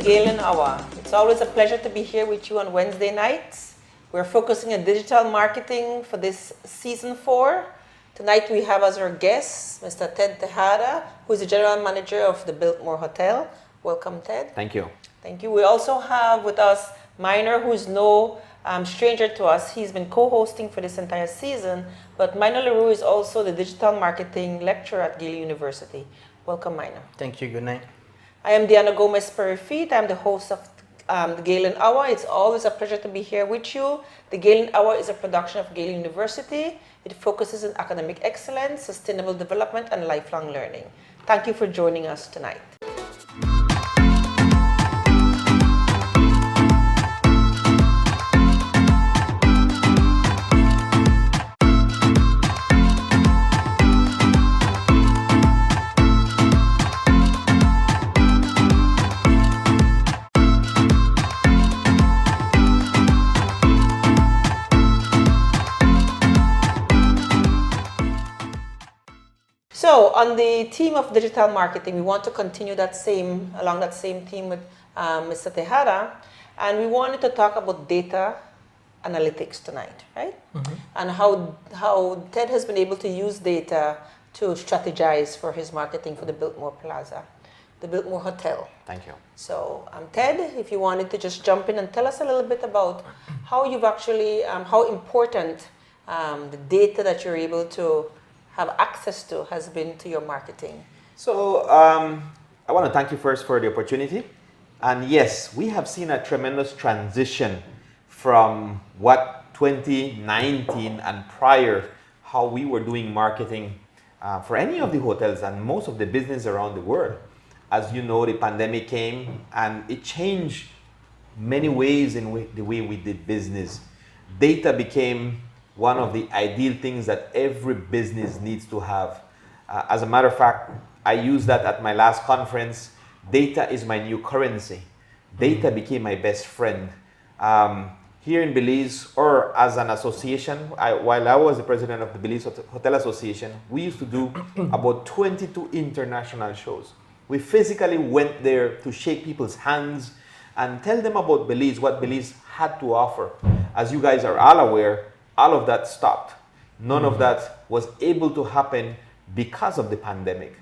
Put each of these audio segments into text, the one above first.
Galen Hour. It's always a pleasure to be here with you on Wednesday nights. We're focusing on digital marketing for this season 4. Tonight we have as our guest Mr. Ted Tejada, who is the general manager of the Biltmore Hotel. Welcome, Ted. Thank you. Thank you. We also have with us Maynor, who is no stranger to us. He's been co-hosting for this entire season, but Maynor Larrieu is also the digital marketing lecturer at Galen University. Welcome, Maynor. Thank you. Good night. I am Diana Gomez-Perifit. I'm the host of the Galen Hour. It's always a pleasure to be here with you. The Galen Hour is a production of Galen University. It focuses on academic excellence, sustainable development, and lifelong learning. Thank you for joining us tonight. So on the theme of digital marketing, we want to continue along that same theme with Mr. Tejada, and we wanted to talk about data analytics tonight, right? Mm-hmm. And how Ted has been able to use data to strategize for his marketing for the Biltmore Plaza, the Biltmore Hotel. Thank you. So Ted, if you wanted to just jump in and tell us a little bit about how you've actually, how important the data that you're able to have access to has been to your marketing. So I want to thank you first for the opportunity. And yes, we have seen a tremendous transition from what 2019 and prior, how we were doing marketing for any of the hotels and most of the business around the world. As you know, the pandemic came and it changed many ways in the way we did business. Data became one of the ideal things that every business needs to have. As a matter of fact, I used that at my last conference. Data is my new currency. Data became my best friend. Here in Belize, or as an association, while I was the president of the Belize Hotel Association, we used to do about 22 international shows. We physically went there to shake people's hands and tell them about Belize, what Belize had to offer. As you guys are all aware, all of that stopped. None of that was able to happen because of the pandemic.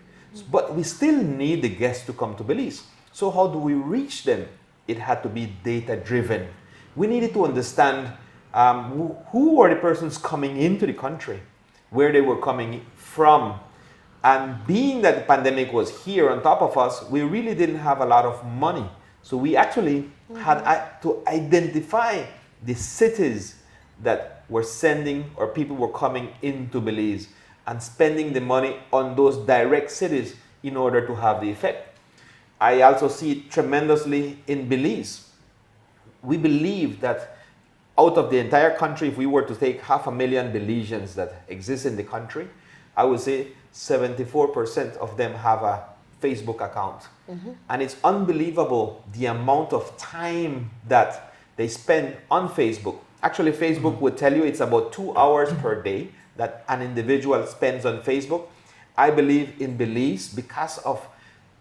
But we still need the guests to come to Belize. So how do we reach them? It had to be data-driven. We needed to understand who were the persons coming into the country, where they were coming from. And being that the pandemic was here on top of us, we really didn't have a lot of money. So we actually had to identify the cities that were sending or people were coming into Belize and spending the money on those direct cities in order to have the effect. I also see it tremendously in Belize. We believe that out of the entire country, if we were to take 500,000 Belizeans that exist in the country, I would say 74% of them have a Facebook account. Mm-hmm. And it's unbelievable the amount of time that they spend on Facebook. Actually, Facebook would tell you it's about 2 hours per day that an individual spends on Facebook. I believe in Belize, because of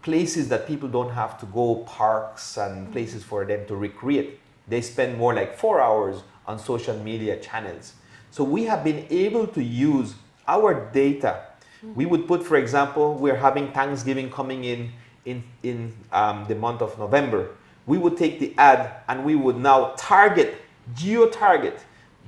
places that people don't have to go, parks and places for them to recreate, they spend more like 4 hours on social media channels. So we have been able to use our data. We would put, for example, we're having Thanksgiving coming in the month of November. We would take the ad and we would now geo-target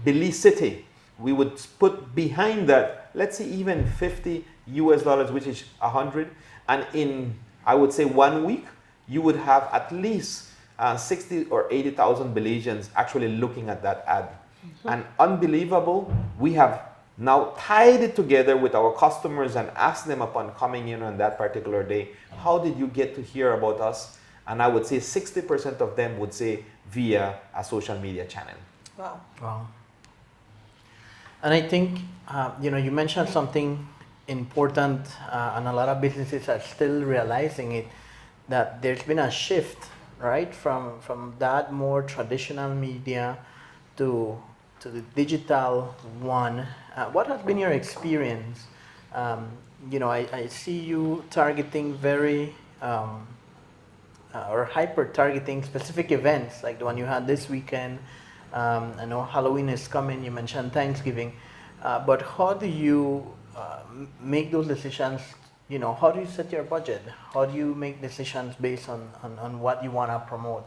Belize City. We would put behind that, let's say even $50, which is 100. And in, I would say 1 week, you would have at least 60 or 80,000 Belizeans actually looking at that ad. Mm-hmm. And unbelievable, we have now tied it together with our customers and asked them upon coming in on that particular day, how did you get to hear about us? And I would say 60% of them would say via a social media channel. Wow. Wow. And I think, you mentioned something important, and a lot of businesses are still realizing it, that there's been a shift, right, from that more traditional media to the digital one. What has been your experience? I see you targeting very or hyper targeting specific events like the one you had this weekend. I know Halloween is coming. You mentioned Thanksgiving, but how do you make those decisions? You know, how do you set your budget? How do you make decisions based on what you want to promote?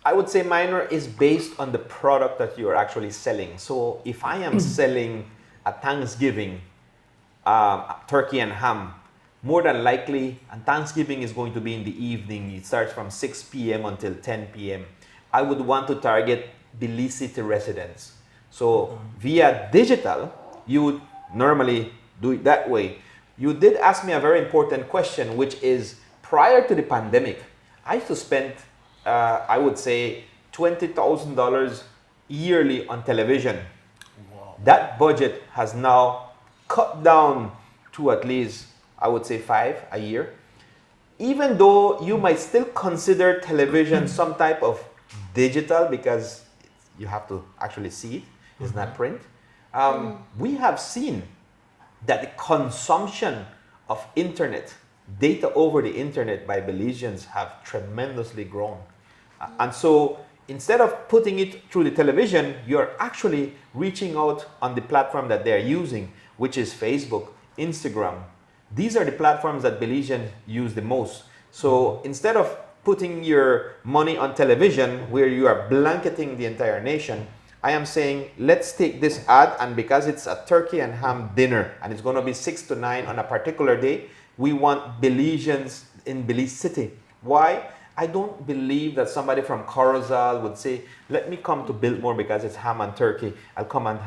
I would say Maynor is based on the product that you are actually selling. So if I am selling a Thanksgiving turkey and ham, more than likely, and Thanksgiving is going to be in the evening. It starts from 6 p.m. until 10 p.m. I would want to target Belize City residents. So via digital, you would normally do it that way. You did ask me a very important question, which is prior to the pandemic, I used to spend, I would say, $20,000 yearly on television. Wow. That budget has now cut down to at least, I would say, 5 a year. Even though you might still consider television some type of digital because you have to actually see it, it's not print. We have seen that the consumption of internet, data over the internet by Belizeans have tremendously grown. And so instead of putting it through the television, you're actually reaching out on the platform that they're using, which is Facebook, Instagram. These are the platforms that Belizeans use the most. So instead of putting your money on television where you are blanketing the entire nation, I am saying, let's take this ad, and because it's a turkey and ham dinner and it's going to be 6 to 9 on a particular day, we want Belizeans in Belize City. Why? I don't believe that somebody from Corozal would say, let me come to Biltmore because it's ham and turkey. I'll come and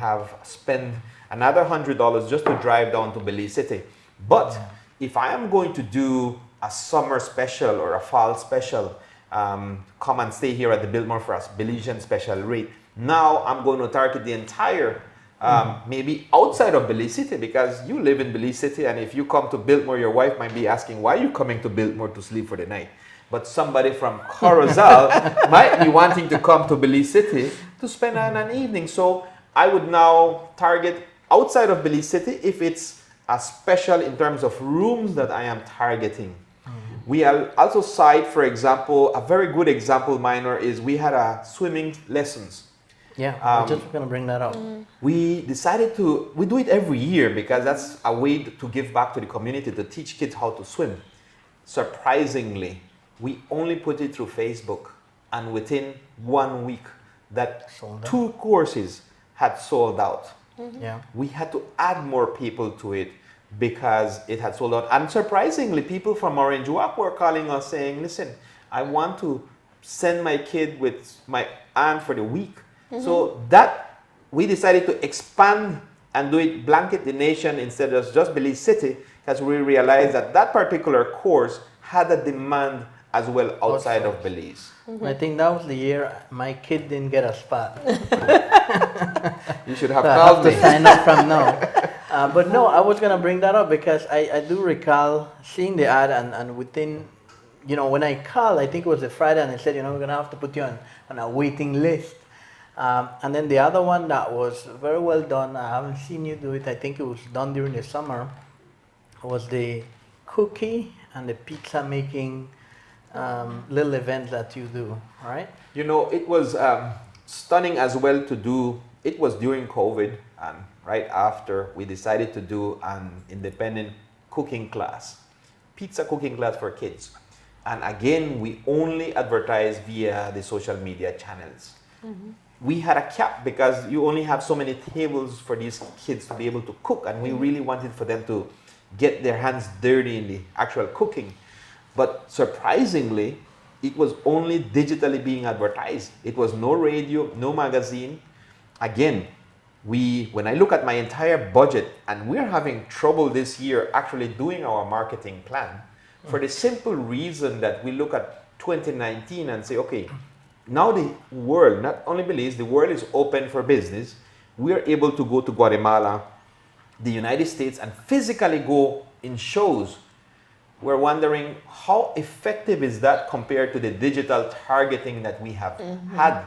spend another $100 just to drive down to Belize City. But if I am going to do a summer special or a fall special, come and stay here at the Biltmore for a Belizean special rate. Now I'm going to target the entire, maybe outside of Belize City, because you live in Belize City, and if you come to Biltmore, your wife might be asking, why are you coming to Biltmore to sleep for the night? But somebody from Corozal might be wanting to come to Belize City to spend an evening. So I would now target outside of Belize City if it's a special in terms of rooms that I am targeting. We also cite, for example, a very good example, Maynor, is we had a swimming lessons. Yeah, I'm just going to bring that up. We decided we do it every year because that's a way to give back to the community, to teach kids how to swim. Surprisingly, we only put it through Facebook, and within 1 week, that 2 courses had sold out. Yeah. We had to add more people to it because it had sold out. And surprisingly, people from Orange Walk were calling us saying, listen, I want to send my kid with my aunt for the week. So that we decided to expand and do it blanket the nation instead of just Belize City, because we realized that that particular course had a demand as well outside of Belize. I think that was the year my kid didn't get a spot. You should have So I called have to me. sign up from now. But no, I was going to bring that up because I do recall seeing the ad, and within, when I called, I think it was a Friday, and they said, we're going to have to put you on a waiting list. And then the other one that was very well done, I haven't seen you do it, I think it was done during the summer, was the cookie and the pizza making little event that you do, right? It was stunning as well to do. It was during COVID, and right after we decided to do an independent cooking class, pizza cooking class for kids. And again, we only advertise via the social media channels. We had a cap because you only have so many tables for these kids to be able to cook, and we really wanted for them to get their hands dirty in the actual cooking. But surprisingly, it was only digitally being advertised. It was no radio, no magazine. Again, when I look at my entire budget, and we're having trouble this year actually doing our marketing plan, for the simple reason that we look at 2019 and say, okay, now the world, not only Belize, the world is open for business. We are able to go to Guatemala, the United States, and physically go in shows. We're wondering how effective is that compared to the digital targeting that we have had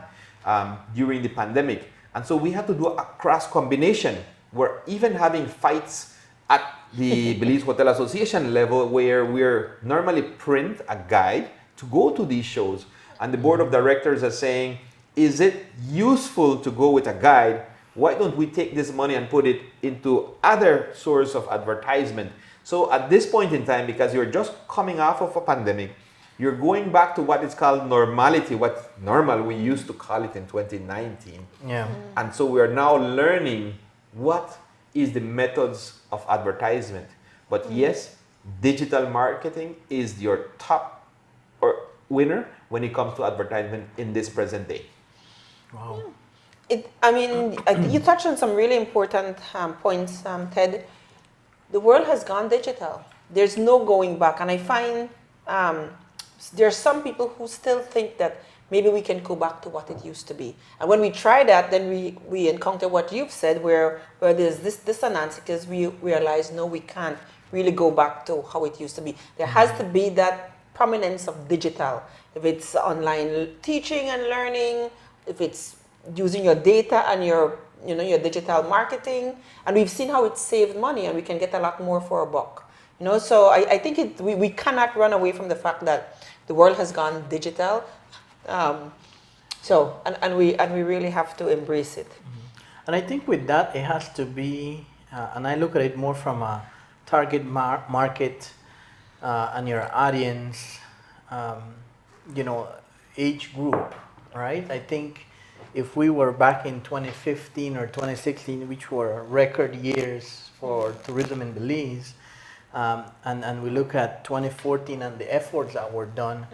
during the pandemic. And so we had to do a cross combination. We're even having fights at the Belize Hotel Association level where we're normally print a guide to go to these shows. And the board of directors are saying, is it useful to go with a guide? Why don't we take this money and put it into other source of advertisement? So at this point in time, because you're just coming off of a pandemic, you're going back to what is called normality, what normal we used to call it in 2019. Yeah. And so we're now learning what is the methods of advertisement. But yes, digital marketing is your top or winner when it comes to advertisement in this present day. Wow. You touched on some really important points, Ted. The world has gone digital. There's no going back. And I find there are some people who still think that maybe we can go back to what it used to be. And when we try that, then we encounter what you've said, where there's this dissonance, because we realize, no, we can't really go back to how it used to be. There has to be that prominence of digital. If it's online teaching and learning, if it's using your data and your digital marketing, and we've seen how it saved money, and we can get a lot more for a buck. So I think we cannot run away from the fact that the world has gone digital. And we really have to embrace it. And I think with that, it has to be, and I look at it more from a target market and your audience, age group, right? I think if we were back in 2015 or 2016, which were record years for tourism in Belize, and we look at 2014 and the efforts that were done,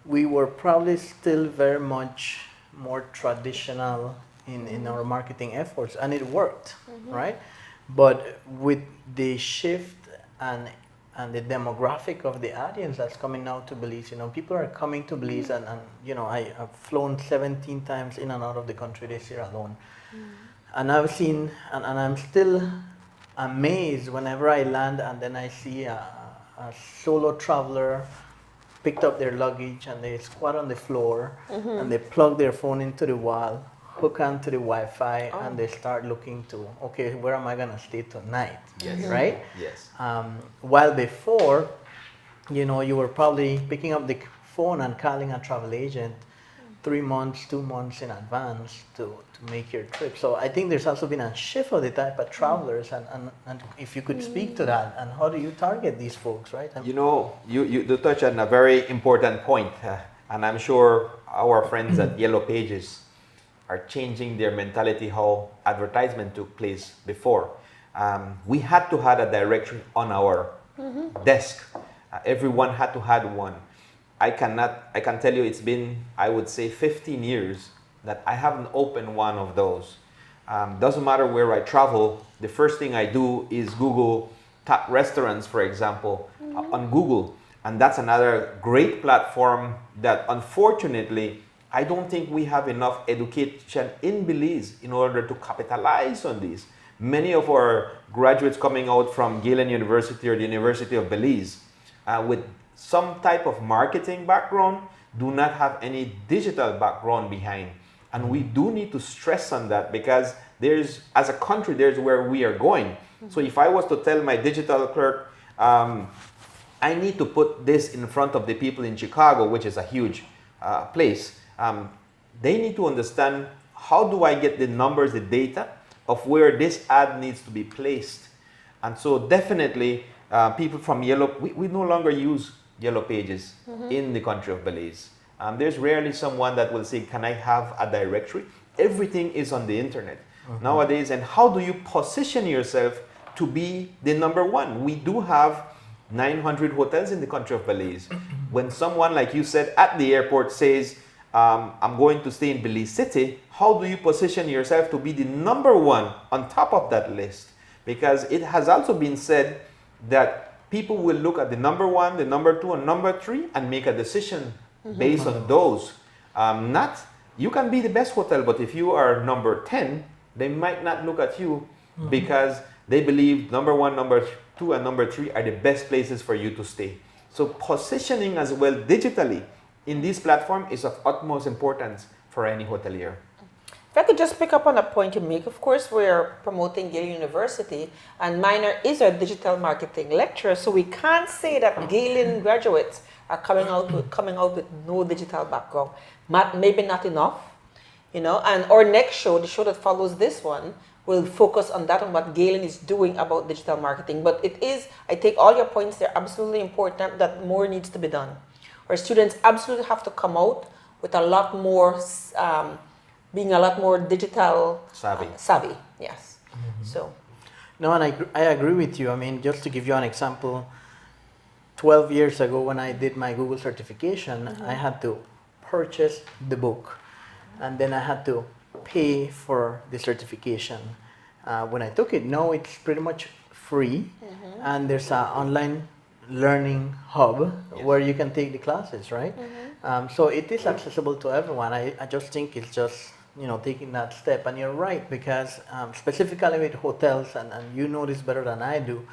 we were probably still very much more traditional in our marketing efforts, and it worked, right? But with the shift and the demographic of the audience that's coming now to Belize, people are coming to Belize, and I have flown 17 times in and out of the country this year alone. And I've seen, and I'm still amazed whenever I land and then I see a solo traveler picked up their luggage and they squat on the floor and they plug their phone into the wall, hook onto the Wi-Fi, and they start looking to, okay, where am I going to stay tonight? Yes. Right? Yes. While before, you were probably picking up the phone and calling a travel agent 3 months, 2 months in advance to make your trip. So I think there's also been a shift of the type of travelers, and if you could speak to that, and how do you target these folks, right? You touch on a very important point, and I'm sure our friends at Yellow Pages are changing their mentality how advertisement took place before. We had to have a directory on our desk. Everyone had to have one. I can tell you it's been, I would say, 15 years that I haven't opened one of those. Doesn't matter where I travel, the first thing I do is Google top restaurants, for example, on Google. And that's another great platform that, unfortunately, I don't think we have enough education in Belize in order to capitalize on these. Many of our graduates coming out from Galen University or the University of Belize with some type of marketing background do not have any digital background behind. And we do need to stress on that, because as a country, there's where we are going. So if I was to tell my digital clerk, I need to put this in front of the people in Chicago, which is a huge place, they need to understand, how do I get the numbers, the data of where this ad needs to be placed? And so definitely people from we no longer use Yellow Pages in the country of Belize. There's rarely someone that will say, can I have a directory? Everything is on the internet nowadays. And how do you position yourself to be the number one? We do have 900 hotels in the country of Belize. When someone, like you said, at the airport says, I'm going to stay in Belize City, how do you position yourself to be the number one on top of that list? Because it has also been said that people will look at the number one, the number two, and number three and make a decision based on those. You can be the best hotel, but if you are number 10, they might not look at you because they believe number one, number two, and number three are the best places for you to stay. So positioning as well digitally in this platform is of utmost importance for any hotelier. If I could just pick up on a point you make, of course, we're promoting Galen University, and Maynor is our digital marketing lecturer, so we can't say that Galen graduates are coming out with no digital background. Maybe not enough, And our next show, the show that follows this one, will focus on that and what Galen is doing about digital marketing. But I take all your points; they're absolutely important. That more needs to be done. Our students absolutely have to come out with a lot more. Being a lot more digital savvy, yes. Mm-hmm. So, no, and I agree with you. I mean, just to give you an example, 12 years ago when I did my Google certification, I had to purchase the book, and then I had to pay for the certification. When I took it, now it's pretty much free, and there's an online learning hub where you can take the classes, right? So it is accessible to everyone. I just think it's just taking that step. And you're right, because specifically with hotels, and you know this better than I do,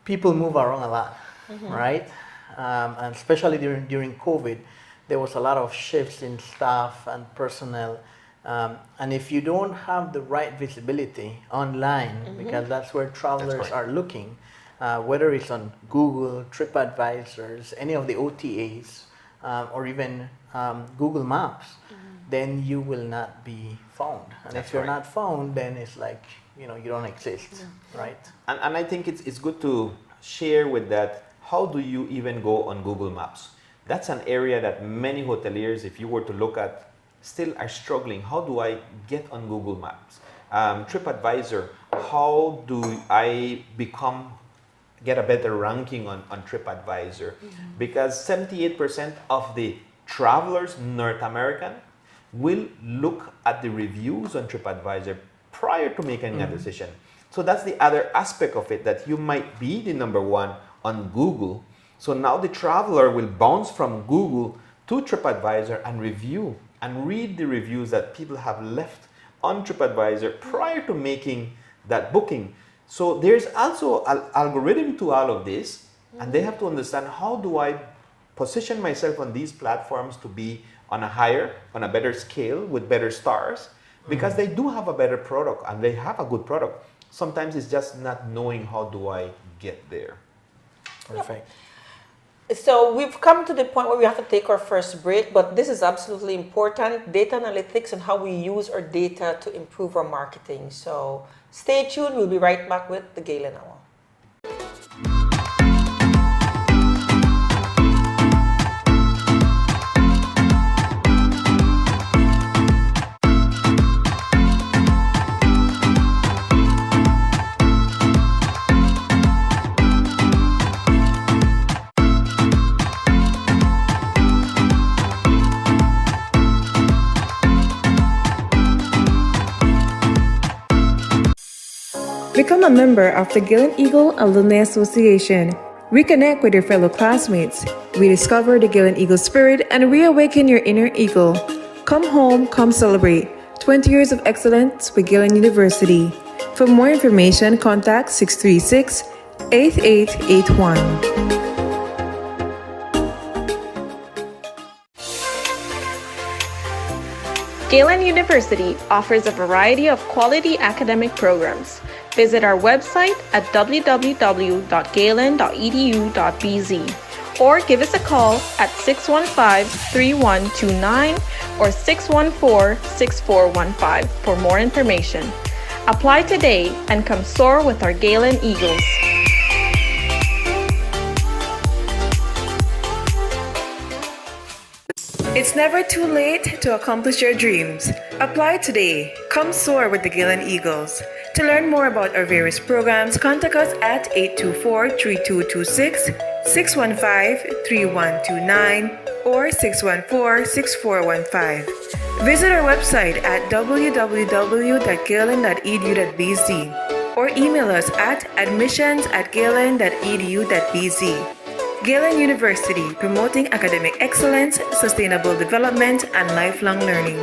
people move around a lot, right? And especially during COVID, there was a lot of shifts in staff and personnel. And if you don't have the right visibility online, because that's where travelers are looking, whether it's on Google, TripAdvisors, any of the OTAs, or even Google Maps, then you will not be found. And if you're not found, then it's like, you don't exist, right? And I think it's good to share with that, how do you even go on Google Maps? That's an area that many hoteliers, if you were to look at, still are struggling. How do I get on Google Maps? TripAdvisor, how do I get a better ranking on TripAdvisor? Because 78% of the travelers, North American, will look at the reviews on TripAdvisor prior to making a decision. So that's the other aspect of it, that you might be the number one on Google. So now the traveler will bounce from Google to TripAdvisor and review and read the reviews that people have left on TripAdvisor prior to making that booking. So there's also an algorithm to all of this, and they have to understand, how do I position myself on these platforms to be on a better scale with better stars, because they do have a better product and they have a good product. Sometimes it's just not knowing, how do I get there. Perfect. So we've come to the point where we have to take our first break, but this is absolutely important, data analytics and how we use our data to improve our marketing. So stay tuned, we'll be right back with the Galen Hour. Become a member of the Galen Eagle Alumni Association. Reconnect with your fellow classmates. Rediscover the Galen Eagle spirit and reawaken your inner eagle. Come home, come celebrate. 20 years of excellence with Galen University. For more information, contact 636-8881. Galen University offers a variety of quality academic programs. Visit our website at www.galen.edu.bz or give us a call at 615-3129 or 614-6415 for more information. Apply today and come soar with our Galen Eagles. It's never too late to accomplish your dreams. Apply today. Come soar with the Galen Eagles. To learn more about our various programs, contact us at 824-3226, 615-3129, or 614-6415. Visit our website at www.galen.edu.bz or email us at admissions@galen.edu.bz. Galen University, promoting academic excellence, sustainable development, and lifelong learning.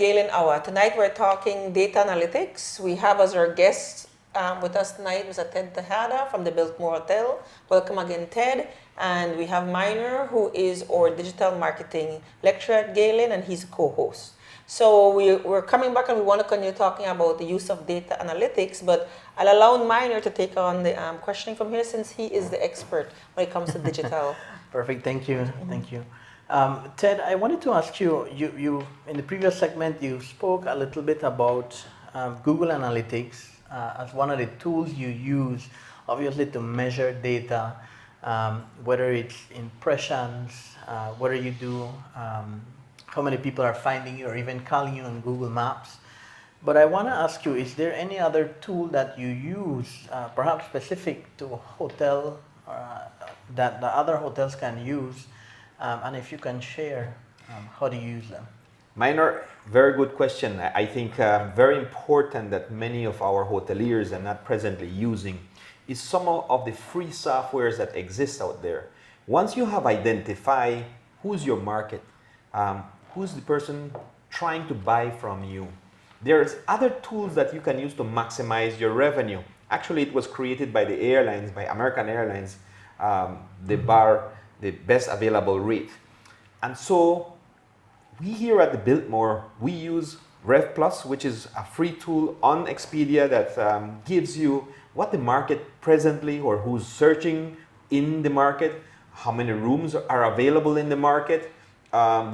Galen Hour. Tonight we're talking data analytics. We have as our guest with us tonight Mr. Ted Tejada from the Biltmore Hotel. Welcome again, Ted. And we have Maynor, who is our digital marketing lecturer at Galen, and he's a co-host. So we're coming back and we want to continue talking about the use of data analytics, but I'll allow Maynor to take on the questioning from here since he is the expert when it comes to digital. Perfect. Thank you. Thank you. Ted, I wanted to ask you, you in the previous segment, you spoke a little bit about Google Analytics as one of the tools you use, obviously, to measure data, whether it's impressions, whether you do, how many people are finding you or even calling you on Google Maps. But I want to ask you, is there any other tool that you use, perhaps specific to a hotel, that the other hotels can use? And if you can share, how do you use them? Maynor, very good question. I think very important that many of our hoteliers are not presently using is some of the free softwares that exist out there. Once you have identified who's your market, who's the person trying to buy from you, there's other tools that you can use to maximize your revenue. Actually, it was created by the airlines, by American Airlines, the best available rate. And so we here at the Biltmore, we use Rev Plus, which is a free tool on Expedia that gives you what the market presently or who's searching in the market, how many rooms are available in the market.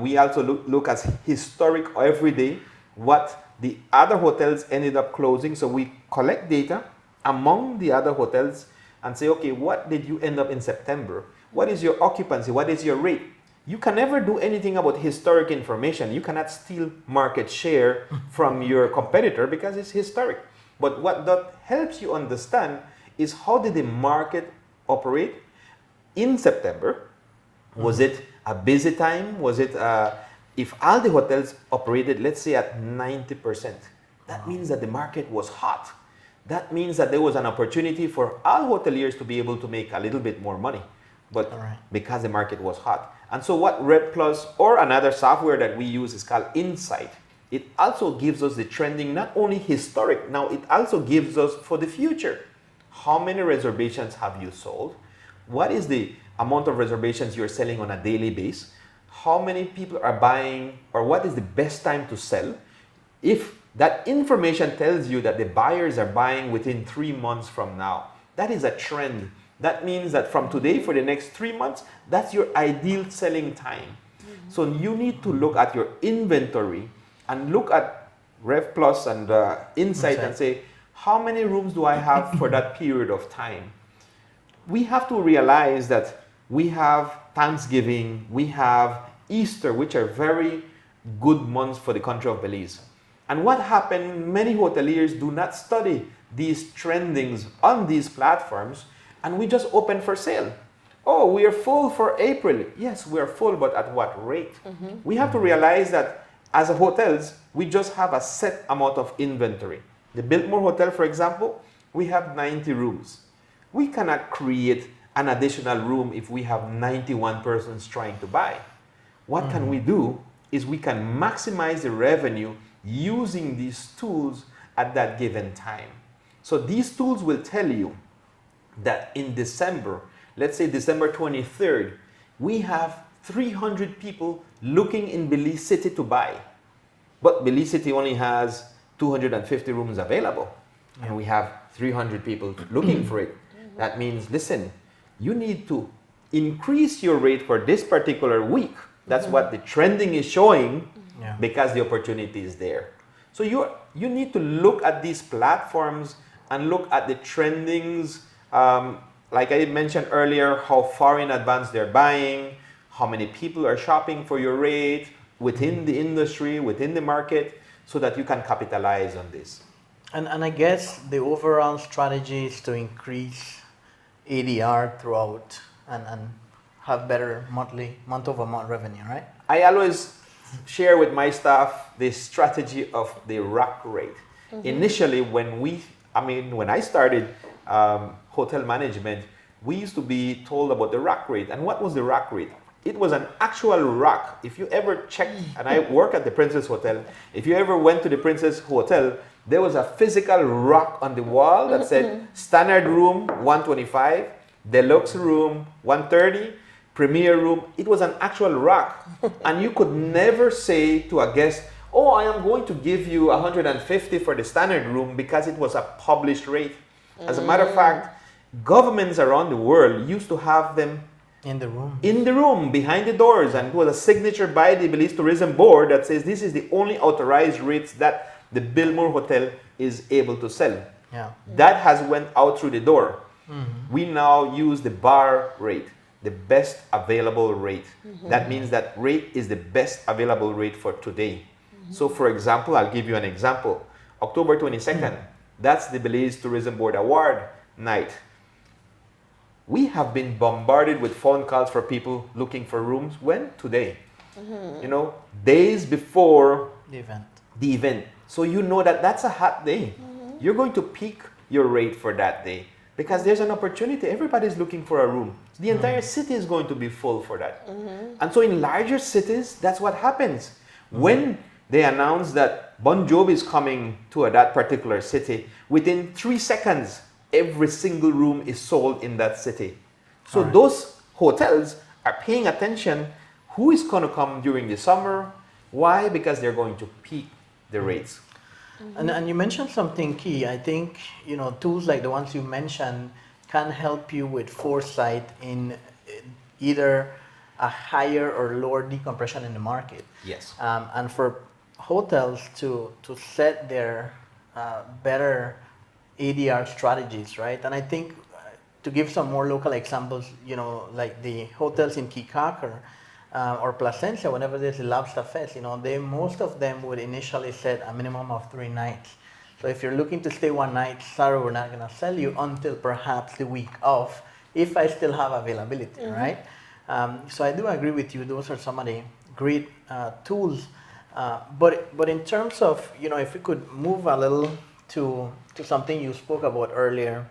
We also look at historic every day, what the other hotels ended up closing. So we collect data among the other hotels and say, okay, what did you end up in September? What is your occupancy? What is your rate? You can never do anything about historic information. You cannot steal market share from your competitor because it's historic. But what that helps you understand is how did the market operate in September? Was it a busy time? Was it, if all the hotels operated, let's say at 90%, that means that the market was hot. That means that there was an opportunity for all hoteliers to be able to make a little bit more money, but because the market was hot. And so what Red Plus or another software that we use is called Insight. It also gives us the trending, not only historic, now it also gives us for the future. How many reservations have you sold? What is the amount of reservations you're selling on a daily basis? How many people are buying, or what is the best time to sell? If that information tells you that the buyers are buying within 3 months from now, that is a trend. That means that from today for the next 3 months, that's your ideal selling time. So you need to look at your inventory and look at Rev Plus and Insight and say, how many rooms do I have for that period of time? We have to realize that we have Thanksgiving, we have Easter, which are very good months for the country of Belize. And what happened, many hoteliers do not study these trendings on these platforms, and we just open for sale. Oh, we are full for April. Yes, we are full, but at what rate? We have to realize that as hotels, we just have a set amount of inventory. The Biltmore Hotel, for example, we have 90 rooms. We cannot create an additional room if we have 91 persons trying to buy. What can we do is we can maximize the revenue using these tools at that given time. So these tools will tell you that in December, let's say December 23rd, we have 300 people looking in Belize City to buy. But Belize City only has 250 rooms available, and we have 300 people looking for it. That means, listen, you need to increase your rate for this particular week. That's what the trending is showing, because the opportunity is there. So you need to look at these platforms and look at the trendings, like I mentioned earlier, how far in advance they're buying, how many people are shopping for your rate within the industry, within the market, so that you can capitalize on this. And I guess the overall strategy is to increase ADR throughout and have better month-over-month revenue, right? I always share with my staff the strategy of the rack rate. Initially, when I started hotel management, we used to be told about the rack rate. And what was the rack rate? It was an actual rock. If you ever checked, and I work at the Princess Hotel, if you ever went to the Princess Hotel, there was a physical rock on the wall that said standard room 125, deluxe room 130, premier room. It was an actual rock. And you could never say to a guest, oh, I am going to give you 150 for the standard room, because it was a published rate. As a matter of fact, governments around the world used to have them In the room. in the room, behind the doors, and it was a signature by the Belize Tourism Board that says this is the only authorized rates that the Biltmore Hotel is able to sell. Yeah. That has went out through the door. We now use the bar rate, the best available rate. That means that rate is the best available rate for today. So for example, I'll give you an example. October 22nd, that's the Belize Tourism Board Award night. We have been bombarded with phone calls for people looking for rooms. When? Today. You know, days before The event. the event. So you know that that's a hot day. You're going to peak your rate for that day because there's an opportunity. Everybody's looking for a room. The entire city is going to be full for that. And so in larger cities, that's what happens. When they announce that Bon Jovi is coming to that particular city, within 3 seconds, every single room is sold in that city. So those hotels are paying attention. Who is going to come during the summer? Why? Because they're going to peak the rates. And you mentioned something key. I think, you know, tools like the ones you mentioned can help you with foresight in either a higher or lower decompression in the market. Yes. And for hotels to set their better ADR strategies, right? And I think to give some more local examples, you know, like the hotels in Kikaker or Placencia, whenever there's a Lobster Fest, you know, most of them would initially set a minimum of 3 nights. So if you're looking to stay 1 night, sorry, we're not going to sell you until perhaps the week of, if I still have availability, right? So I do agree with you. Those are some of the great tools. But in terms of, you know, if we could move a little to something you spoke about earlier,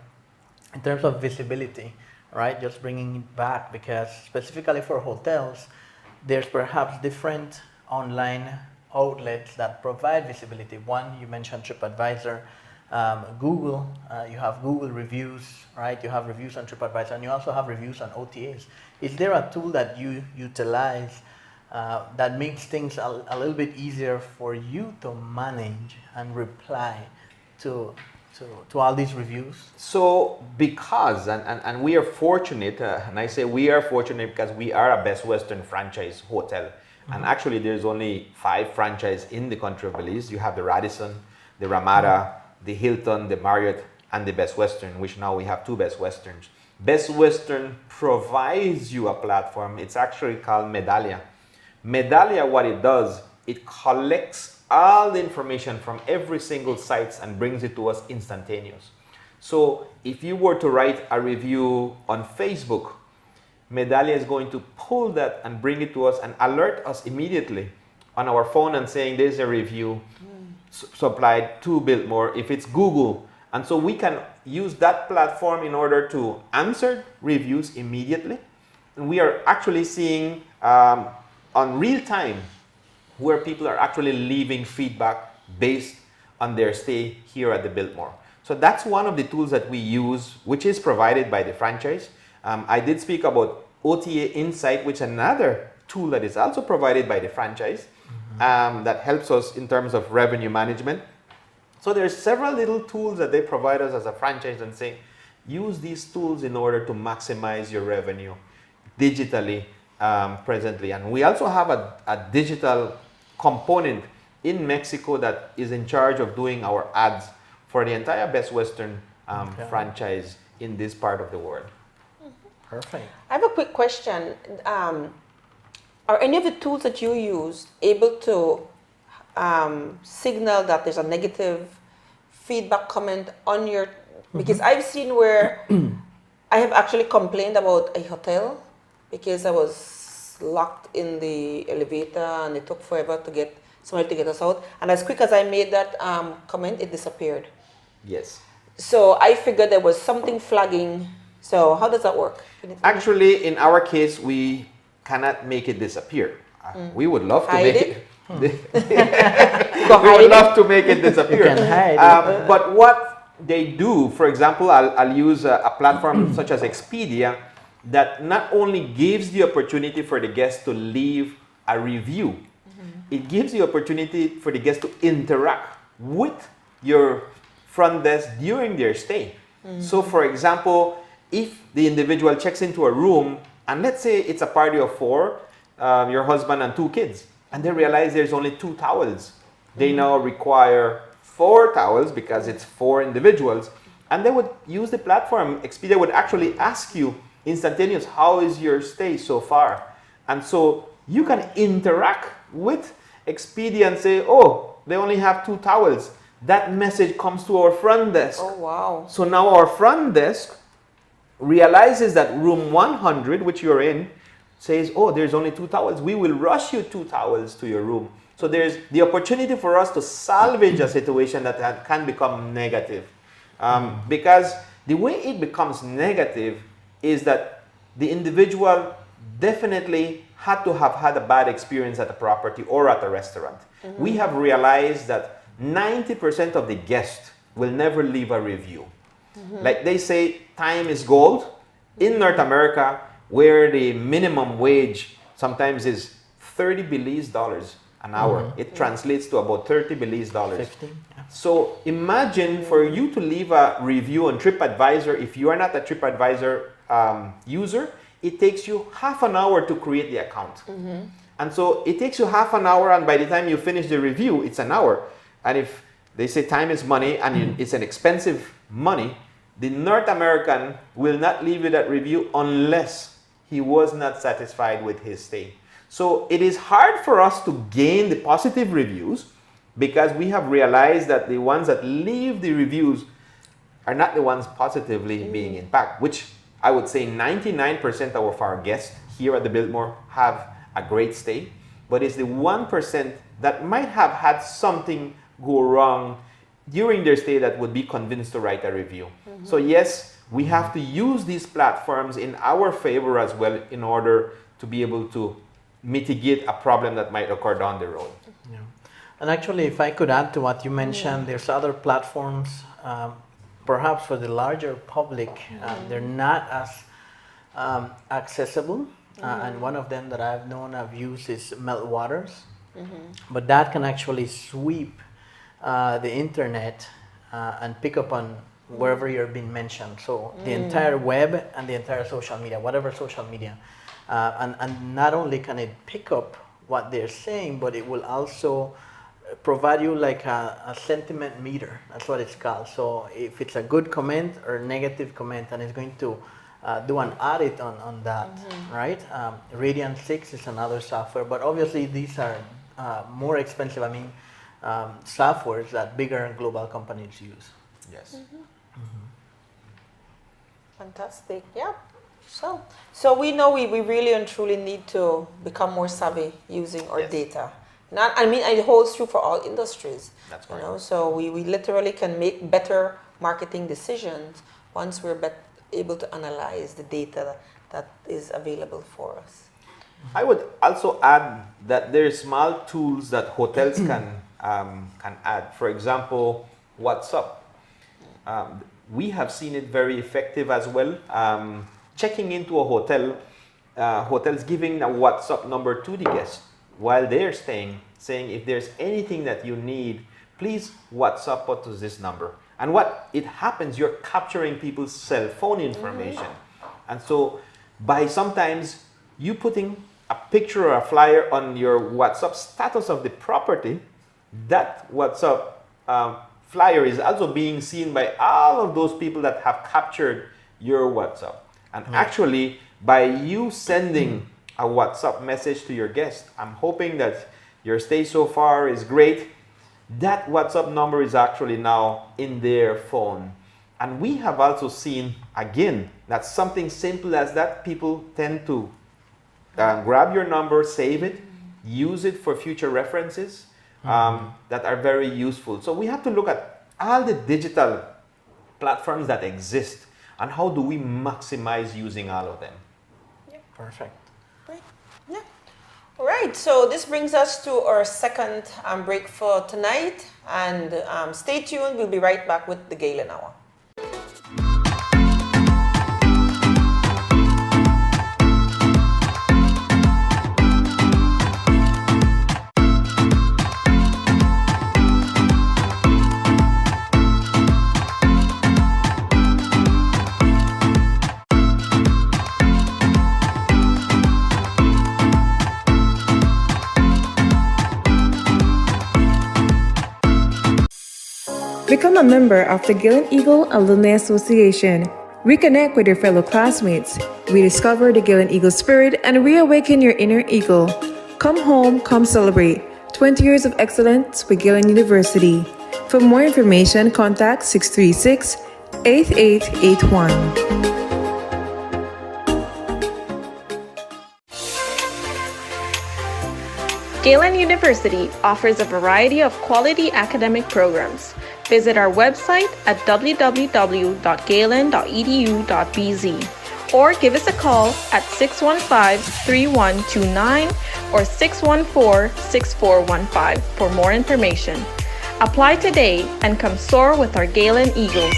in terms of visibility, right? Just bringing it back, because specifically for hotels, there's perhaps different online outlets that provide visibility. One, you mentioned TripAdvisor, Google, you have Google reviews, right? You have reviews on TripAdvisor, and you also have reviews on OTAs. Is there a tool that you utilize that makes things a little bit easier for you to manage and reply to all these reviews? So because, and we are fortunate, and I say we are fortunate because we are a Best Western franchise hotel. And actually there's only 5 franchises in the country of Belize. You have the Radisson, the Ramada, the Hilton, the Marriott, and the Best Western, which now we have 2 Best Westerns. Best Western provides you a platform. It's actually called Medallia. Medallia, what it does, it collects all the information from every single site and brings it to us instantaneous. So if you were to write a review on Facebook, Medallia is going to pull that and bring it to us and alert us immediately on our phone and saying there's a review supplied to Biltmore. If it's Google, and so we can use that platform in order to answer reviews immediately. And we are actually seeing on real time where people are actually leaving feedback based on their stay here at the Biltmore. So that's one of the tools that we use, which is provided by the franchise. I did speak about OTA Insight, which is another tool that is also provided by the franchise that helps us in terms of revenue management. So there's several little tools that they provide us as a franchise and say, use these tools in order to maximize your revenue digitally presently. And we also have a digital component in Mexico that is in charge of doing our ads for the entire Best Western franchise in this part of the world. Perfect. I have a quick question. Are any of the tools that you use able to signal that there's a negative feedback comment on your, because I've seen where I have actually complained about a hotel because I was locked in the elevator and it took forever to get somebody to get us out, and as quick as I made that comment, it disappeared. Yes. So I figured there was something flagging. So how does that work? Actually, in our case, we cannot make it disappear. We would love to Hide make it? it. Go We would hide love to make it disappear. You can hide But what they do, for example, I'll use a platform such as Expedia that not only gives the opportunity for the guest to leave a review, it gives the opportunity for the guest to interact with your front desk during their stay. So, for example, if the individual checks into a room, and let's say it's a party of 4, your husband and 2 kids, and they realize there's only 2 towels, they now require 4 towels because it's 4 individuals, and they would use the platform. Expedia would actually ask you instantaneous, how is your stay so far? And so you can interact with Expedia and say, oh, they only have 2 towels. That message comes to our front desk. Oh, wow. So now our front desk realizes that room 100, which you're in, says, oh, there's only 2 towels. We will rush you 2 towels to your room. So there's the opportunity for us to salvage a situation that can become negative. Because the way it becomes negative is that the individual definitely had to have had a bad experience at a property or at a restaurant. We have realized that 90% of the guests will never leave a review. Like they say, time is gold. In North America, where the minimum wage sometimes is 30 Belize dollars an hour. It translates to about 30 Belize dollars. 15. Yeah. So imagine for you to leave a review on TripAdvisor, if you are not a TripAdvisor user, it takes you half an hour to create the account. And so it takes you half an hour, and by the time you finish the review, it's an hour. And if they say time is money and it's an expensive money, the North American will not leave you that review unless he was not satisfied with his stay. So it is hard for us to gain the positive reviews because we have realized that the ones that leave the reviews are not the ones positively being impacted, which I would say 99% of our guests here at the Biltmore have a great stay, but it's the 1% that might have had something go wrong during their stay that would be convinced to write a review. So yes, we have to use these platforms in our favor as well in order to be able to mitigate a problem that might occur down the road. Yeah. And actually, if I could add to what you mentioned, there's other platforms, perhaps for the larger public, they're not as accessible. And one of them that I've known I've used is Meltwaters. But that can actually sweep the internet and pick up on wherever you're being mentioned. So the entire web and the entire social media, whatever social media. And not only can it pick up what they're saying, but it will also provide you like a sentiment meter. That's what it's called. So if it's a good comment or negative comment, and it's going to do an audit on that, right? Radiant 6 is another software, but obviously these are more expensive. I mean, softwares that bigger global companies use. Yes. Fantastic. Yeah. So we know we really and truly need to become more savvy using our data. It holds true for all industries. That's you right. know, so we literally can make better marketing decisions once we're able to analyze the data that is available for us. I would also add that there are small tools that hotels can add. For example, WhatsApp. We have seen it very effective as well. Checking into a hotel, hotels giving a WhatsApp number to the guest while they're staying, saying if there's anything that you need, please WhatsApp us to this number. And what it happens, you're capturing people's cell phone information. And so by sometimes you putting a picture or a flyer on your WhatsApp status of the property, that WhatsApp flyer is also being seen by all of those people that have captured your WhatsApp. And actually, by you sending a WhatsApp message to your guest, I'm hoping that your stay so far is great. That WhatsApp number is actually now in their phone. And we have also seen, again, that something simple as that, people tend to grab your number, save it, use it for future references that are very useful. So we have to look at all the digital platforms that exist and how do we maximize using all of them. Perfect. Great. All right, so this brings us to our second break for tonight. And stay tuned, we'll be right back with the Galen Hour. Become a member of the Galen Eagle Alumni Association. Reconnect with your fellow classmates. Rediscover the Galen Eagle spirit and reawaken your inner eagle. Come home, come celebrate. 20 years of excellence with Galen University. For more information, contact 636-8881. Galen University offers a variety of quality academic programs. Visit our website at www.galen.edu.bz or give us a call at 615-3129 or 614-6415 for more information. Apply today and come soar with our Galen Eagles.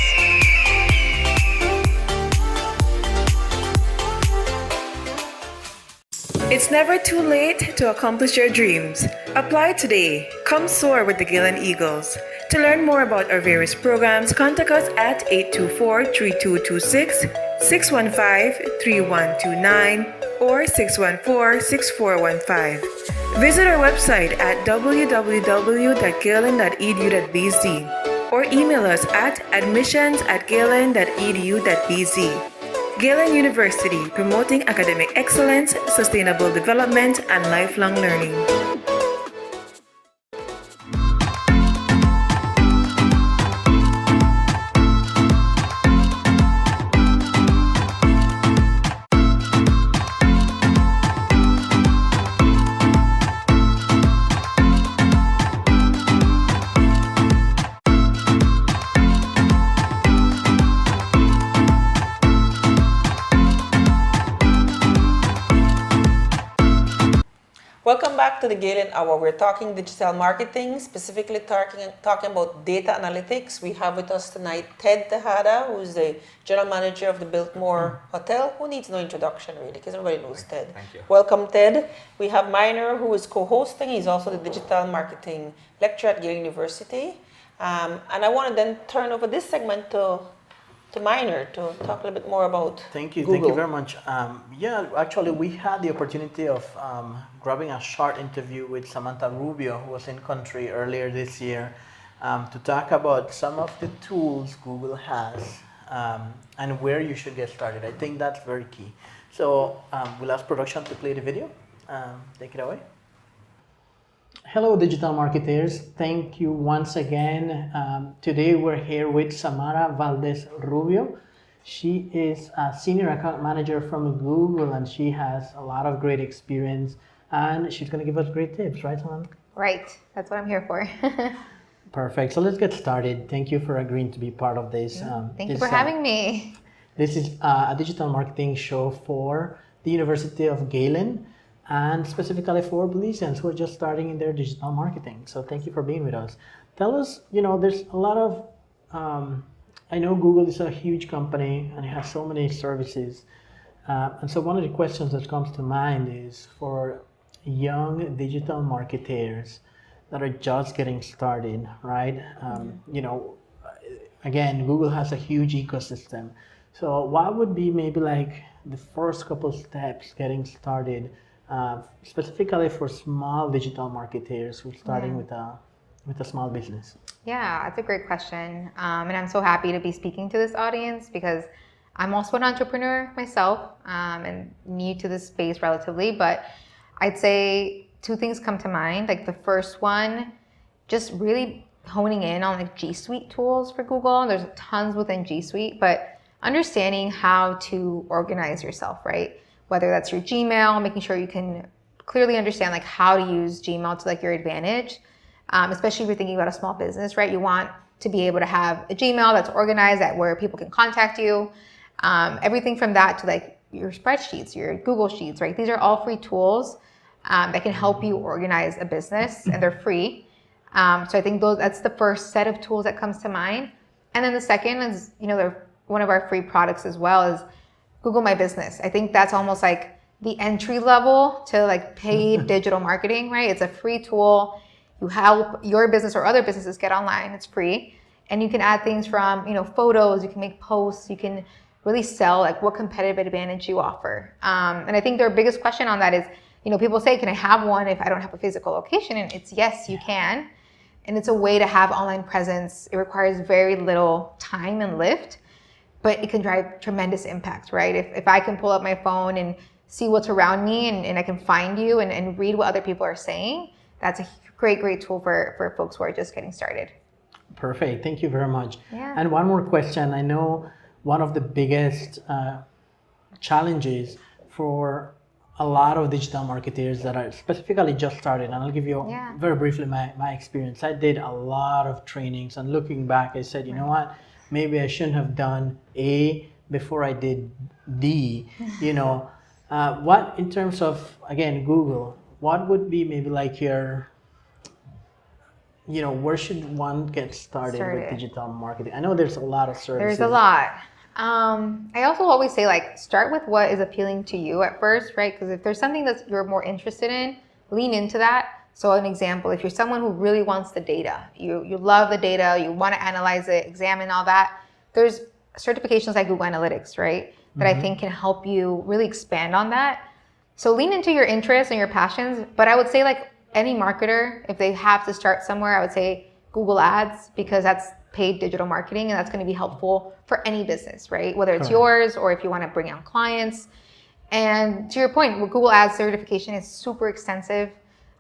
It's never too late to accomplish your dreams. Apply today. Come soar with the Galen Eagles. To learn more about our various programs, contact us at 824-3226, 615-3129, or 614-6415. Visit our website at www.galen.edu.bz or email us at admissions@galen.edu.bz. Galen University, promoting academic excellence, sustainable development, and lifelong learning. Welcome back to the Galen Hour. We're talking digital marketing, specifically talking about data analytics. We have with us tonight Ted Tejada, who's the general manager of the Biltmore Hotel, who needs no introduction really, because everybody knows Ted. Thank you. Welcome, Ted. We have Maynor, who is co-hosting. He's also the digital marketing lecturer at Galen University. And I want to then turn over this segment to Maynor to talk a little bit more about Thank you. Google. Thank you very much. Yeah, actually, we had the opportunity of grabbing a short interview with Samantha Rubio, who was in country earlier this year, to talk about some of the tools Google has and where you should get started. I think that's very key. So we'll ask production to play the video. Take it away. Hello, digital marketers. Thank you once again. Today we're here with Samara Valdez Rubio. She is a senior account manager from Google, and she has a lot of great experience, and she's going to give us great tips, right, Samara? Right, that's what I'm here for. Perfect. So let's get started. Thank you for agreeing to be part of this. Thank you for having me. This is a digital marketing show for the University of Galen, and specifically for Belizeans who are just starting in their digital marketing. So thank you for being with us. Tell us, there's a lot of, I know Google is a huge company and it has so many services. And so one of the questions that comes to mind is for young digital marketers that are just getting started, right? Again, Google has a huge ecosystem. So what would be maybe like the first couple steps getting started, specifically for small digital marketers who are starting with a small business? Yeah, that's a great question. And I'm so happy to be speaking to this audience because I'm also an entrepreneur myself and new to this space relatively. But I'd say two things come to mind. Like the first one, just really honing in on like G Suite tools for Google. There's tons within G Suite, but understanding how to organize yourself, right? Whether that's your Gmail, making sure you can clearly understand like how to use Gmail to like your advantage, especially if you're thinking about a small business, right? You want to be able to have a Gmail that's organized at where people can contact you. Everything from that to like your spreadsheets, your Google Sheets, right? These are all free tools that can help you organize a business, and they're free. So I think that's the first set of tools that comes to mind. And then the second is, they're one of our free products as well is Google My Business. I think that's almost like the entry level to like paid digital marketing, right? It's a free tool. You help your business or other businesses get online. It's free. And you can add things from, photos, you can make posts, you can really sell like what competitive advantage you offer. And I think their biggest question on that is, people say, can I have one if I don't have a physical location? And it's yes, you can. And it's a way to have online presence. It requires very little time and lift, but it can drive tremendous impact, right? If I can pull up my phone and see what's around me and I can find you and read what other people are saying, that's a great tool for folks who are just getting started. Perfect. Thank you very much. Yeah. And one more question. I know one of the biggest challenges for a lot of digital marketers that are specifically just started, and I'll give you very briefly my experience. I did a lot of trainings, and looking back, I said, you know what, maybe I shouldn't have done A before I did D. What in terms of, again, Google, what would be maybe like your, where should one get started with digital marketing? I know there's a lot of services. There's a lot. I also always say, like, start with what is appealing to you at first, right? Because if there's something that you're more interested in, lean into that. So an example, if you're someone who really wants the data, you love the data, you want to analyze it, examine all that, there's certifications like Google Analytics, right? That I think can help you really expand on that. So lean into your interests and your passions. But I would say, like, any marketer, if they have to start somewhere, I would say Google Ads, because that's paid digital marketing, and that's going to be helpful for any business, right? Whether it's yours or if you want to bring on clients. And to your point, with Google Ads certification is super extensive,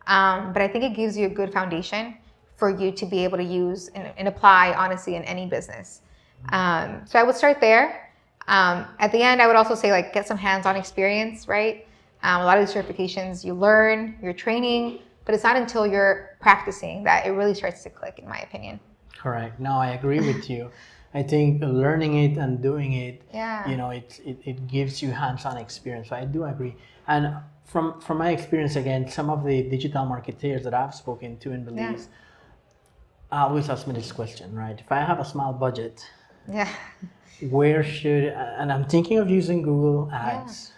but I think it gives you a good foundation for you to be able to use and apply, honestly, in any business. So I would start there. At the end, I would also say, like, get some hands-on experience, right? A lot of these certifications, you learn, you're training, but it's not until you're practicing that it really starts to click, in my opinion. Correct. No, I agree with you. I think learning it and doing it, it gives you hands-on experience. So I do agree. And from my experience, again, some of the digital marketeers that I've spoken to in Belize always ask me this question, right? If I have a small budget, where should, and I'm thinking of using Google Ads,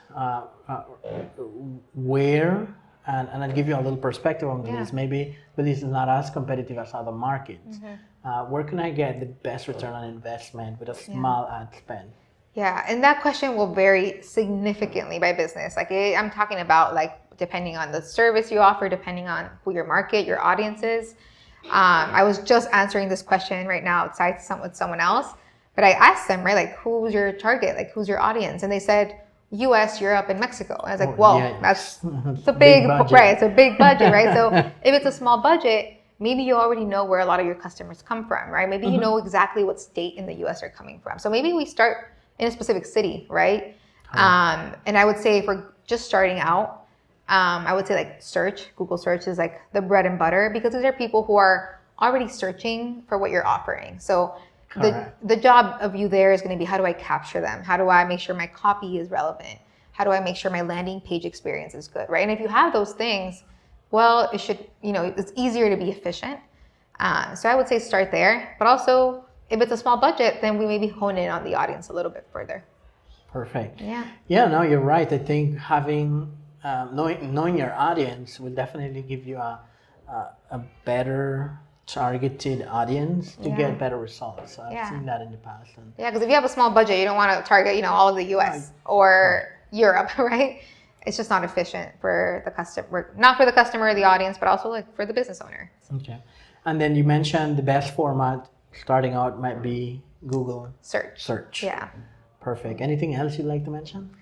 where, and I'll give you a little perspective on Belize. Maybe Belize is not as competitive as other markets. Where can I get the best return on investment with a small ad spend? Yeah, and that question will vary significantly by business. Like, I'm talking about, like, depending on the service you offer, depending on who your market, your audience is. I was just answering this question right now outside with someone else, but I asked them, right, like, who's your target? Like, who's your audience? And they said, US, Europe, and Mexico. And I was like, whoa, that's a big budget. Right, it's a big budget, right? So if it's a small budget, maybe you already know where a lot of your customers come from, right? Maybe you know exactly what state in the US they're coming from. So maybe we start in a specific city, right? And I would say for just starting out, I would say, like, search. Google search is like the bread and butter, because these are people who are already searching for what you're offering. So the job of you there is going to be, how do I capture them? How do I make sure my copy is relevant? How do I make sure my landing page experience is good, right? And if you have those things, well, it should, it's easier to be efficient. So I would say start there. But also, if it's a small budget, then we maybe hone in on the audience a little bit further. Perfect. Yeah. Yeah, no, you're right. I think having, knowing your audience will definitely give you a better targeted audience to get better results. So I've seen that in the past. And because if you have a small budget, you don't want to target, all of the US or Europe, right? It's just not efficient for the customer, not for the customer or the audience, but also, like, for the business owner. Okay. And then you mentioned the best format starting out might be Google search. Yeah. Perfect. Anything else you'd like to mention?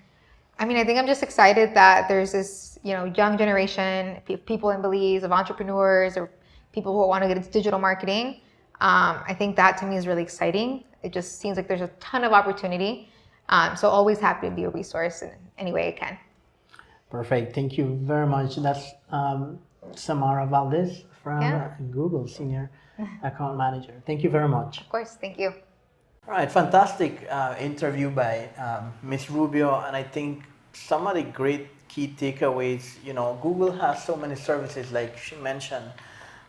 I mean, I think I'm just excited that there's this, young generation, people in Belize, of entrepreneurs or people who want to get into digital marketing. I think that, to me, is really exciting. It just seems like there's a ton of opportunity. So always happy to be a resource in any way I can. Perfect. Thank you very much. That's Samara Valdez from Google, Senior Account Manager. Thank you very much. Of course. Thank you. All right. Fantastic interview by Ms. Rubio. And I think some of the great key takeaways, Google has so many services like she mentioned.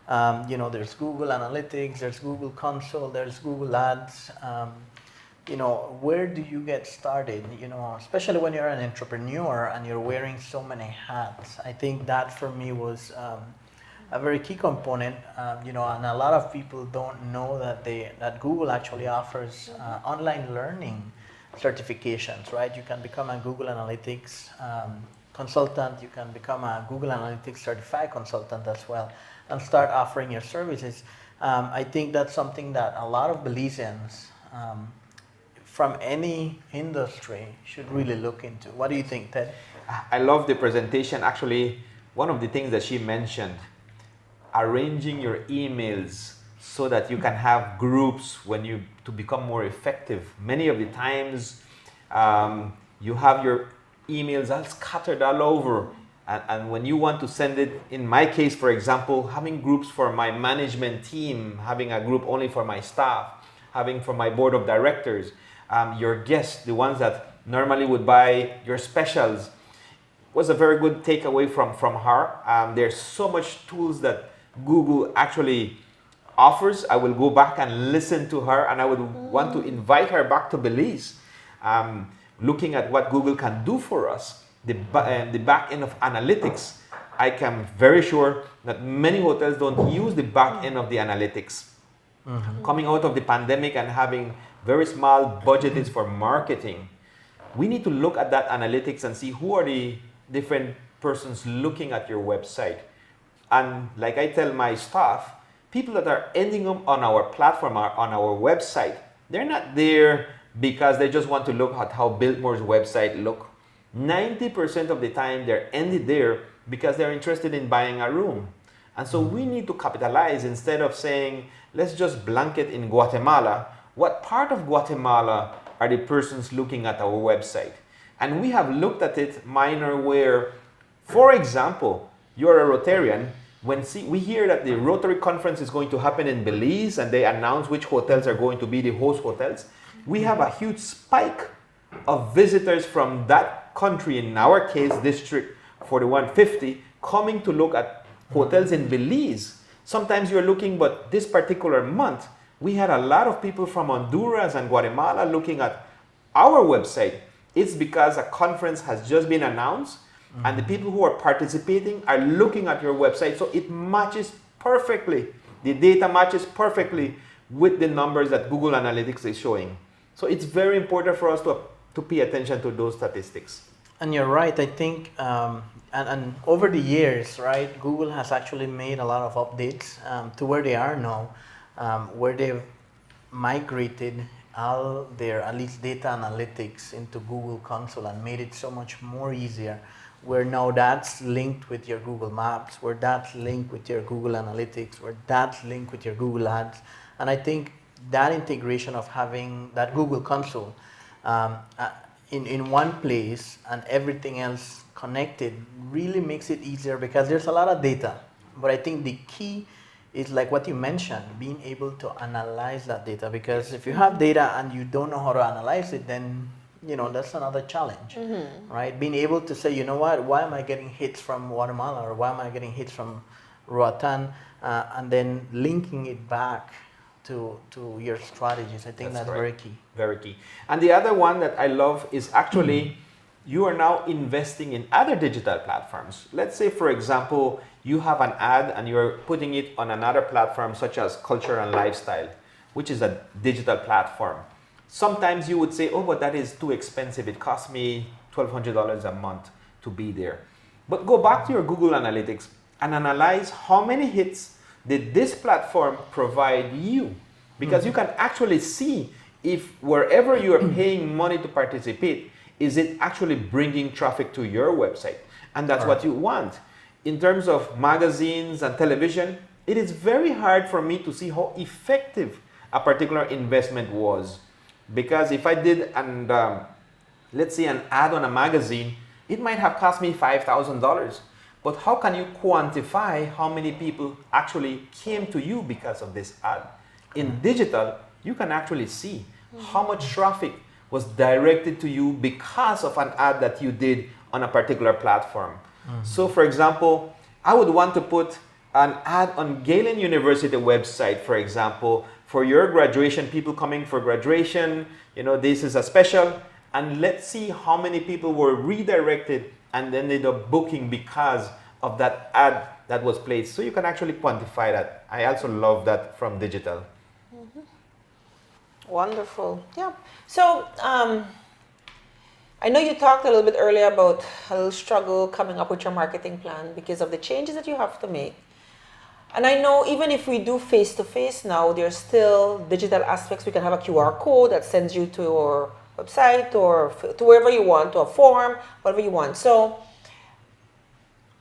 There's Google Analytics, there's Google Console, there's Google Ads. Where do you get started? Especially when you're an entrepreneur and you're wearing so many hats. I think that for me was a very key component. And a lot of people don't know that Google actually offers online learning certifications, right? You can become a Google Analytics consultant. You can become a Google Analytics certified consultant as well, and start offering your services. I think that's something that a lot of Belizeans from any industry should really look into. What do you think, Ted? I love the presentation. Actually, one of the things that she mentioned, arranging your emails so that you can have groups to become more effective. Many of the times you have your emails all scattered all over. And when you want to send it, in my case, for example, having groups for my management team, having a group only for my staff, having for my board of directors, your guests, the ones that normally would buy your specials, was a very good takeaway from her. There's so much tools that Google actually offers. I will go back and listen to her, and I would want to invite her back to Belize, looking at what Google can do for us, the back end of analytics. I am very sure that many hotels don't use the back end of the analytics. Coming out of the pandemic and having very small budgets for marketing, we need to look at that analytics and see who are the different persons looking at your website. And like I tell my staff, people that are ending up on our platform or on our website, they're not there because they just want to look at how Biltmore's website look. 90% of the time they're ended there because they're interested in buying a room. And so we need to capitalize instead of saying, let's just blanket in Guatemala. What part of Guatemala are the persons looking at our website? And we have looked at it, Maynor, where, for example, you're a Rotarian. When we hear that the Rotary Conference is going to happen in Belize and they announce which hotels are going to be the host hotels, we have a huge spike of visitors from that country, in our case, District 4150, coming to look at hotels in Belize. Sometimes you're looking, but this particular month, we had a lot of people from Honduras and Guatemala looking at our website. It's because a conference has just been announced, and the people who are participating are looking at your website. So it matches perfectly. The data matches perfectly with the numbers that Google Analytics is showing. So it's very important for us to pay attention to those statistics. And you're right. I think, and over the years, right, Google has actually made a lot of updates to where they are now, where they've migrated all their, at least data analytics, into Google Console and made it so much more easier, where now that's linked with your Google Maps, where that's linked with your Google Analytics, where that's linked with your Google Ads. And I think that integration of having that Google Console in one place and everything else connected really makes it easier, because there's a lot of data. But I think the key is like what you mentioned, being able to analyze that data, because if you have data and you don't know how to analyze it, then that's another challenge, right? Being able to say, you know what, why am I getting hits from Guatemala, or why am I getting hits from Roatan, and then linking it back to your strategies. I think that's very key. Very key. And the other one that I love is actually you are now investing in other digital platforms. Let's say, for example, you have an ad and you're putting it on another platform such as Culture and Lifestyle, which is a digital platform. Sometimes you would say, oh, but that is too expensive. It costs me $1,200 a month to be there. But go back to your Google Analytics and analyze how many hits did this platform provide you? Because you can actually see if wherever you are paying money to participate, is it actually bringing traffic to your website? And that's what you want. In terms of magazines and television, it is very hard for me to see how effective a particular investment was. Because if I did, let's say, an ad on a magazine, it might have cost me $5,000. But how can you quantify how many people actually came to you because of this ad? In digital, you can actually see how much traffic was directed to you because of an ad that you did on a particular platform. So for example, I would want to put an ad on Galen University website, for example, for your graduation, people coming for graduation, this is a special, and let's see how many people were redirected and ended up booking because of that ad that was placed. So you can actually quantify that. I also love that from digital. Wonderful. Yeah. So I know you talked a little bit earlier about a little struggle coming up with your marketing plan because of the changes that you have to make. And I know even if we do face-to-face now, there's still digital aspects. We can have a QR code that sends you to your website or to wherever you want, to a form, whatever you want. So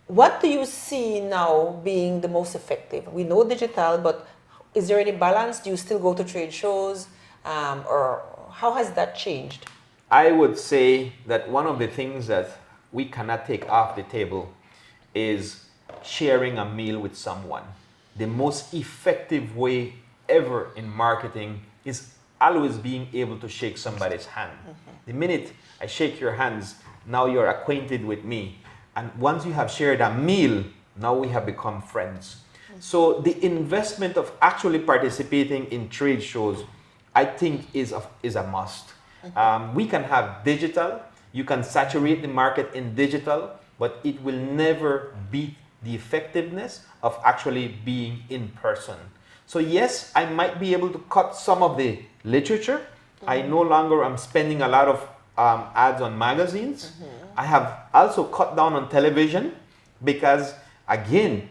what do you see now being the most effective? We know digital, but is there any balance? Do you still go to trade shows? Or how has that changed? I would say that one of the things that we cannot take off the table is sharing a meal with someone. The most effective way ever in marketing is always being able to shake somebody's hand. The minute I shake your hands, now you're acquainted with me. And once you have shared a meal, now we have become friends. So the investment of actually participating in trade shows, I think is a must. We can have digital, you can saturate the market in digital, but it will never beat the effectiveness of actually being in person. So yes, I might be able to cut some of the literature. I no longer am spending a lot of ads on magazines. I have also cut down on television because, again,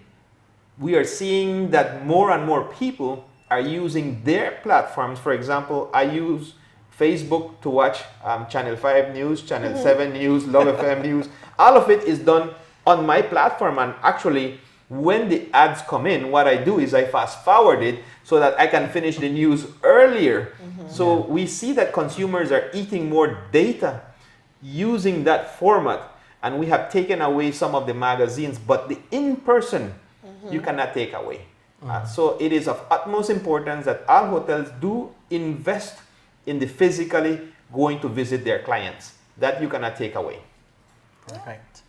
we are seeing that more and more people are using their platforms. For example, I use Facebook to watch Channel 5 News, Channel 7 News, Love FM News. All of it is done on my platform. And actually, when the ads come in, what I do is I fast forward it so that I can finish the news earlier. So we see that consumers are eating more data using that format. And we have taken away some of the magazines, but the in-person, you cannot take away. So it is of utmost importance that all hotels do invest in the physically going to visit their clients. That you cannot take away. Perfect.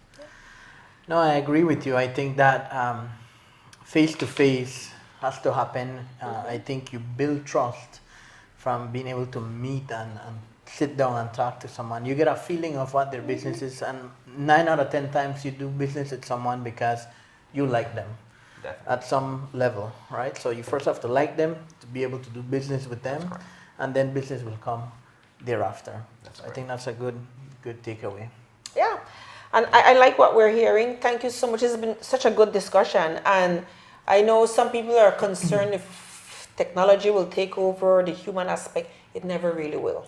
No, I agree with you. I think that face-to-face has to happen. I think you build trust from being able to meet and sit down and talk to someone. You get a feeling of what their business is, and 9 out of 10 times you do business with someone because you like them. Definitely. At some level, right? So you first have to like them to be able to do business with them, and then business will come thereafter. I think that's a good takeaway. Yeah, and I like what we're hearing. Thank you so much. It's been such a good discussion, and I know some people are concerned if technology will take over the human aspect. It never really will.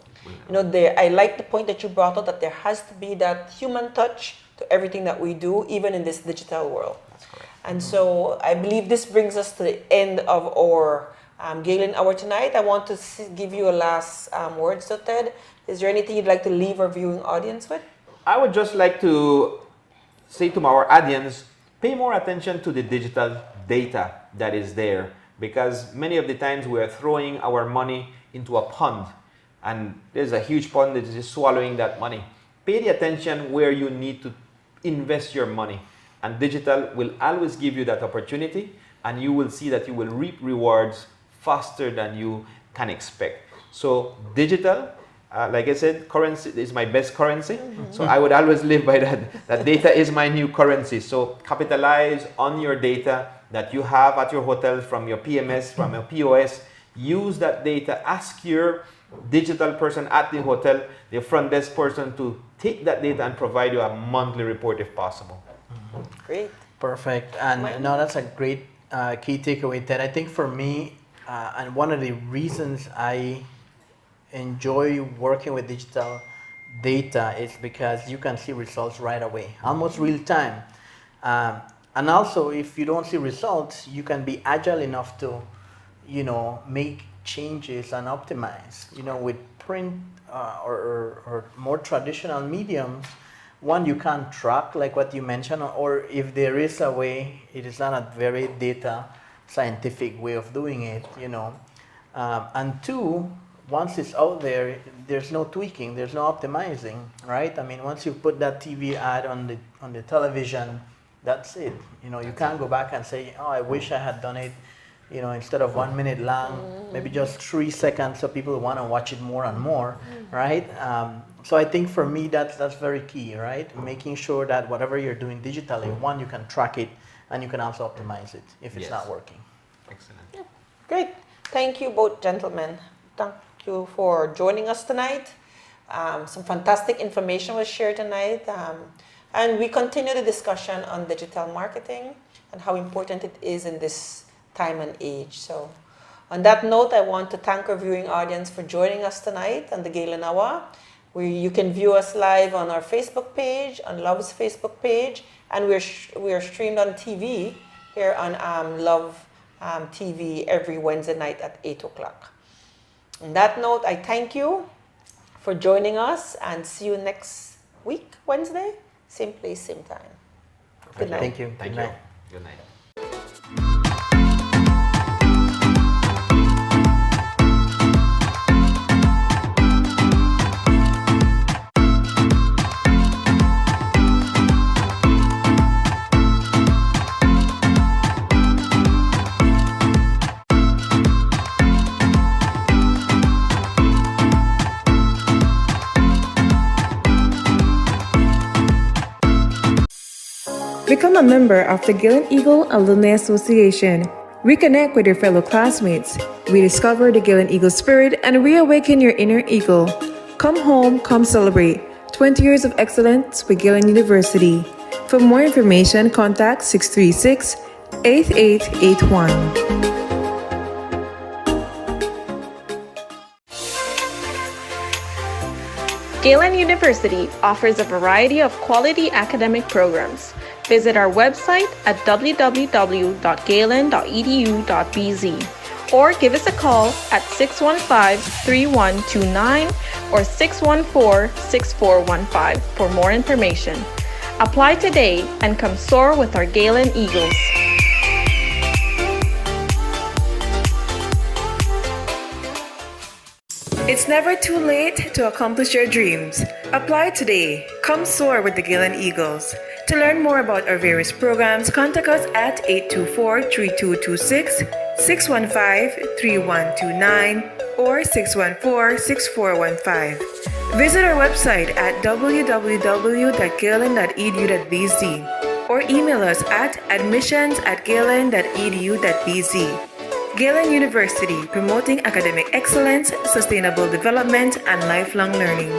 I like the point that you brought up that there has to be that human touch to everything that we do, even in this digital world. That's correct. And so I believe this brings us to the end of our Galen Hour tonight. I want to give you a last word, so Ted. Is there anything you'd like to leave our viewing audience with? I would just like to say to our audience, pay more attention to the digital data that is there, because many of the times we are throwing our money into a pond, and there's a huge pond that is just swallowing that money. Pay the attention where you need to invest your money, and digital will always give you that opportunity, and you will see that you will reap rewards faster than you can expect. So digital, like I said, currency is my best currency. So I would always live by that. That data is my new currency. So capitalize on your data that you have at your hotel, from your PMS, from your POS. Use that data. Ask your digital person at the hotel, the front desk person, to take that data and provide you a monthly report if possible. Great. Perfect. And no, that's a great key takeaway, Ted. I think for me, and one of the reasons I enjoy working with digital data is because you can see results right away, almost real time. And also, if you don't see results, you can be agile enough to, make changes and optimize. With print or more traditional mediums, one, you can't track like what you mentioned, or if there is a way, it is not a very data scientific way of doing it, and two, once it's out there, there's no tweaking, there's no optimizing, right? I mean, once you put that TV ad on the television, that's it. You know, you can't go back and say, oh, I wish I had done it, you know, instead of 1 minute long, maybe just 3 seconds, so people want to watch it more and more, right? So I think for me, that's very key, right? Making sure that whatever you're doing digitally, one, you can track it, and you can also optimize it if it's Yes. not working. Excellent. Great. Thank you both gentlemen. Thank you for joining us tonight. Some fantastic information was shared tonight. And we continue the discussion on digital marketing and how important it is in this time and age. So on that note, I want to thank our viewing audience for joining us tonight on the Galen Hour. You can view us live on our Facebook page, on Love's Facebook page, and we are streamed on TV here on Love TV every Wednesday night at 8 o'clock. On that note, I thank you for joining us and see you next week, Wednesday, same place, same time. Good night. Thank you. Thank Good you. night. Good night. Become a member of the Galen Eagle Alumni Association. Reconnect with your fellow classmates. Rediscover the Galen Eagle spirit and reawaken your inner eagle. Come home, come celebrate. 20 years of excellence with Galen University. For more information, contact 636-8881. Galen University offers a variety of quality academic programs. Visit our website at www.galen.edu.bz or give us a call at 615-3129 or 614-6415 for more information. Apply today and come soar with our Galen Eagles. It's never too late to accomplish your dreams. Apply today. Come soar with the Galen Eagles. To learn more about our various programs, contact us at 824-3226, 615-3129, or 614-6415. Visit our website at www.galen.edu.bz or email us at admissions@galen.edu.bz. Galen University, promoting academic excellence, sustainable development, and lifelong learning.